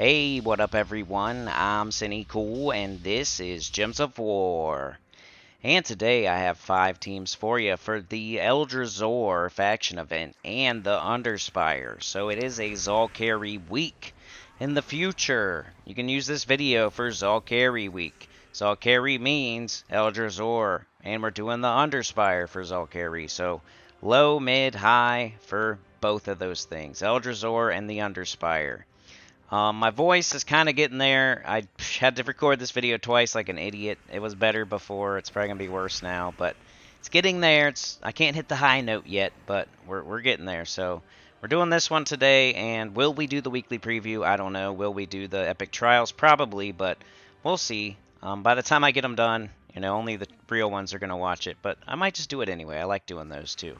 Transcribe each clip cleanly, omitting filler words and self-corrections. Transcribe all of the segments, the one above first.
Hey, what up everyone? I'm Cinny Cool and this is Gems of War. And today I have 5 teams for you for the Eldrazhor faction event and the Underspire. So it is a Zhul'Kari week. In the future, you can use this video for Zhul'Kari week. Zhul'Kari means Eldrazhor, and we're doing the Underspire for Zhul'Kari. So low, mid, high for both of those things. Eldrazhor and the Underspire. My voice is kind of getting there. I had to record this video twice like an idiot. It was better before. It's probably going to be worse now, but it's getting there. I can't hit the high note yet, but we're getting there. So we're doing this one today, and will we do the weekly preview? I don't know. Will we do the epic trials? Probably, but we'll see. By the time I get them done, only the real ones are going to watch it, but I might just do it anyway. I like doing those too.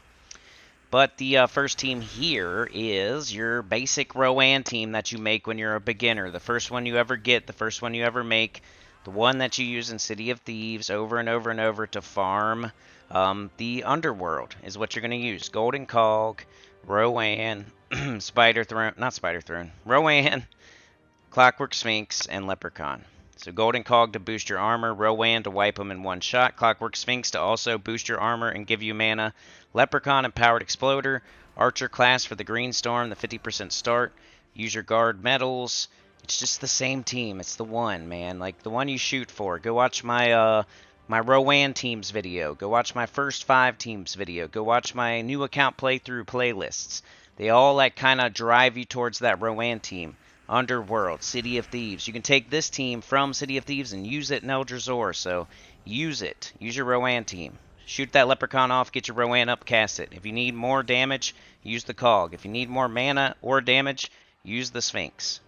But the first team here is your basic Rowan team that you make when you're a beginner. The first one you ever get, the first one you ever make, the one that you use in City of Thieves over and over and over to farm the Underworld is what you're going to use. Golden Cog, Rowan, Spider Throne, not Spider Throne, Rowan, Clockwork Sphinx, and Leprechaun. So Golden Cog to boost your armor, Rowan to wipe them in one shot, Clockwork Sphinx to also boost your armor and give you mana, Leprechaun Empowered Exploder, Archer class for the Green Storm, the 50% start, use your guard medals. It's just the same team. It's the one, man. Like the one you shoot for. Go watch my my Rowan teams video. Go watch my first 5 teams video. Go watch my new account playthrough playlists. They all like kind of drive you towards that Rowan team. Underworld, City of Thieves. You can take this team from City of Thieves and use it in Eldrazhor, so use it. Use your Rowan team. Shoot that Leprechaun off, get your Rowan up, cast it. If you need more damage, use the Cog. If you need more mana or damage, use the Sphinx.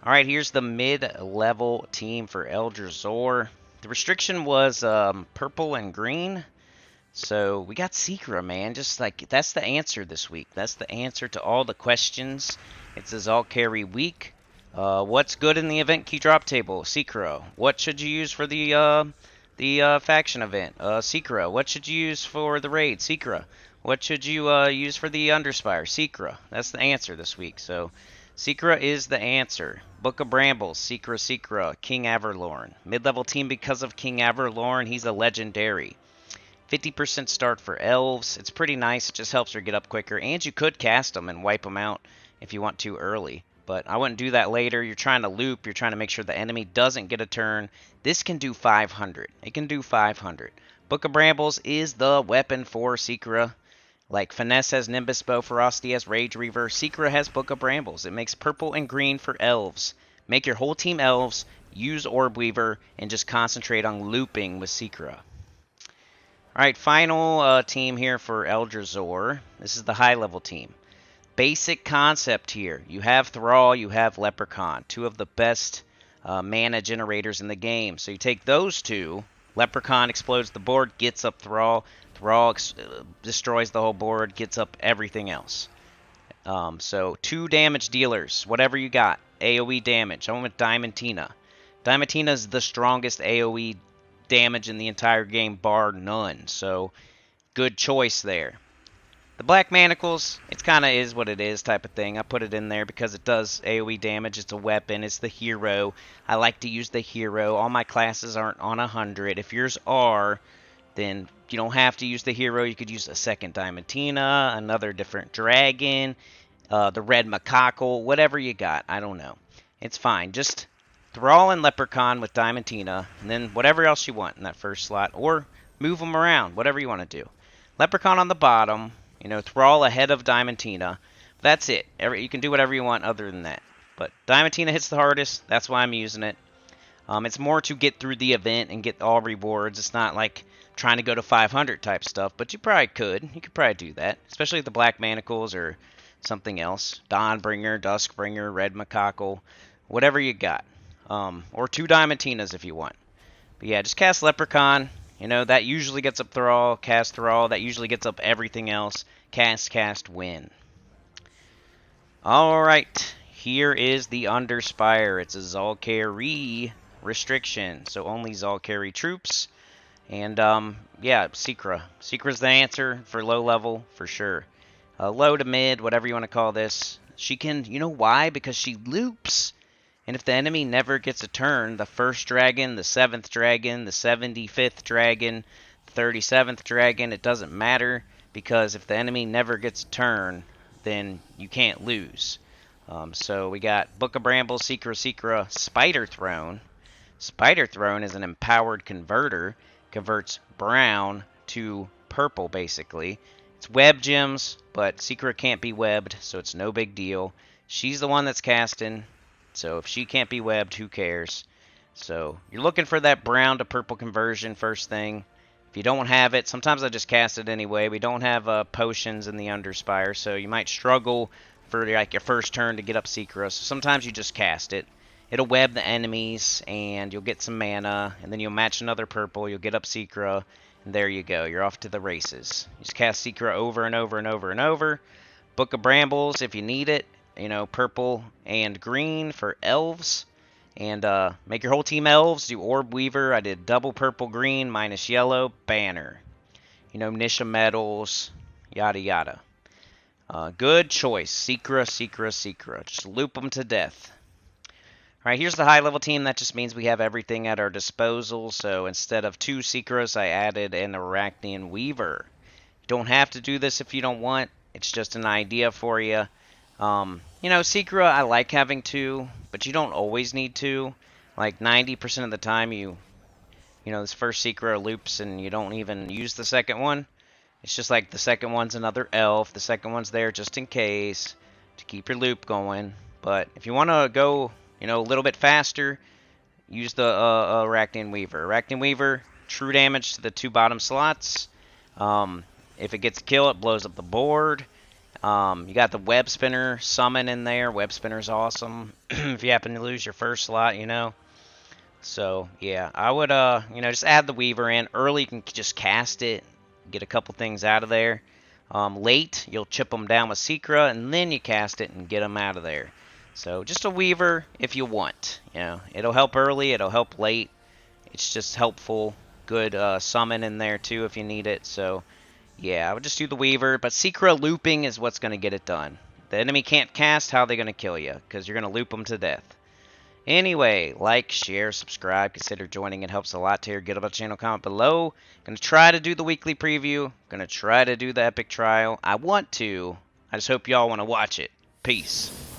Alright, here's the mid-level team for Eldrazhor. The restriction was purple and green. So we got Secra, man. Just like that's the answer this week. That's the answer to all the questions. It's a Zhul'Kari week. What's good in the event key drop table? Secra. What should you use for the faction event? Secra. What should you use for the raid? Secra. What should you use for the Underspire? Secra. That's the answer this week. So Secra is the answer. Book of Brambles, Secra, King Averlorn. Mid-level team because of King Averlorn. He's a legendary. 50% start for elves. It's pretty nice. It just helps her get up quicker. And you could cast them and wipe them out if you want to early. But I wouldn't do that later. You're trying to loop. You're trying to make sure the enemy doesn't get a turn. This can do 500. It can do 500. Book of Brambles is the weapon for Secra. Like Finesse has Nimbus Bow, Ferocity has Rage Reaver. Secra has Book of Brambles. It makes purple and green for elves. Make your whole team elves. Use Orb Weaver. And just concentrate on looping with Secra. Alright, final team here for Eldrazhor. This is the high-level team. Basic concept here. You have Thrall, you have Leprechaun. 2 of the best mana generators in the game. So you take those 2. Leprechaun explodes the board, gets up Thrall. Thrall destroys the whole board, gets up everything else. So 2 damage dealers, whatever you got. AoE damage. I went with Diamantina. Diamantina is the strongest AoE damage in the entire game, bar none. So, good choice there. The Black Manacles, it kind of is what it is type of thing. I put it in there because it does AoE damage. It's a weapon. It's the hero. I like to use the hero. All my classes aren't on 100. If yours are, then you don't have to use the hero. You could use a second Diamantina, another different dragon, the red macaque, whatever you got. I don't know. It's fine. Just Thrall and Leprechaun with Diamantina, and then whatever else you want in that first slot, or move them around, whatever you want to do. Leprechaun on the bottom, Thrall ahead of Diamantina. That's it. You can do whatever you want other than that. But Diamantina hits the hardest, that's why I'm using it. It's more to get through the event and get all rewards. It's not like trying to go to 500 type stuff, but you probably could. You could probably do that, especially with the Black Manacles or something else. Dawnbringer, Duskbringer, Red Macaque, whatever you got. Or 2 Diamantinas if you want. But yeah, just cast Leprechaun. That usually gets up Thrall. Cast Thrall. That usually gets up everything else. Cast, win. Alright. Here is the Underspire. It's a Zhul'Kari restriction. So only Zhul'Kari troops. And, yeah, Secra. Secra's the answer for low level, for sure. Low to mid, whatever you want to call this. She can, you know why? Because she loops. And if the enemy never gets a turn, the 1st dragon, the 7th dragon, the 75th dragon, the 37th dragon, it doesn't matter, because if the enemy never gets a turn, then you can't lose. So we got Book of Brambles, Secra, Spider Throne. Spider Throne is an empowered converter, converts brown to purple basically. It's web gems, but Secret can't be webbed, so it's no big deal. She's the one that's casting, so if she can't be webbed, who cares? So you're looking for that brown to purple conversion first thing. If you don't have it, sometimes I just cast it anyway. We don't have potions in the Underspire, so you might struggle for like your first turn to get up Secret. So sometimes you just cast it. It'll web the enemies, and you'll get some mana, and then you'll match another purple, you'll get up Secret, and there you go. You're off to the races. You just cast Secret over and over and over and over. Book of Brambles if you need it. You know, purple and green for elves. And make your whole team elves. Do Orb Weaver. I did double purple, green, minus yellow, banner. You know, Nisha medals, yada yada. Good choice. Secret. Just loop them to death. Alright, here's the high level team. That just means we have everything at our disposal. So instead of 2 Secrets, I added an Arachnian Weaver. You don't have to do this if you don't want. It's just an idea for you. You know, Secret, I like having 2, but you don't always need 2. Like 90% of the time you know, this first Secret loops and you don't even use the second one. It's just like the second one's another elf. The second one's there just in case to keep your loop going. But if you want to go, you know, a little bit faster, use the Arachnian Weaver. Arachnian Weaver, true damage to the 2 bottom slots. If it gets a kill, it blows up the board. You got the Web Spinner summon in there. Web Spinner's awesome. If you happen to lose your first slot, you know. So, yeah, I would, you know, just add the Weaver in. Early, you can just cast it, get a couple things out of there. Late, you'll chip them down with Secret, and then you cast it and get them out of there. So, just a Weaver if you want. You know, it'll help early, it'll help late. It's just helpful. Good summon in there, too, if you need it. So, yeah, I would just do the Weaver, but Secret looping is what's going to get it done. The enemy can't cast, how are they going to kill you? Because you're going to loop them to death. Anyway, like, share, subscribe, consider joining. It helps a lot here. Get up on the channel, comment below. Going to try to do the weekly preview. Going to try to do the epic trial. I want to. I just hope y'all want to watch it. Peace.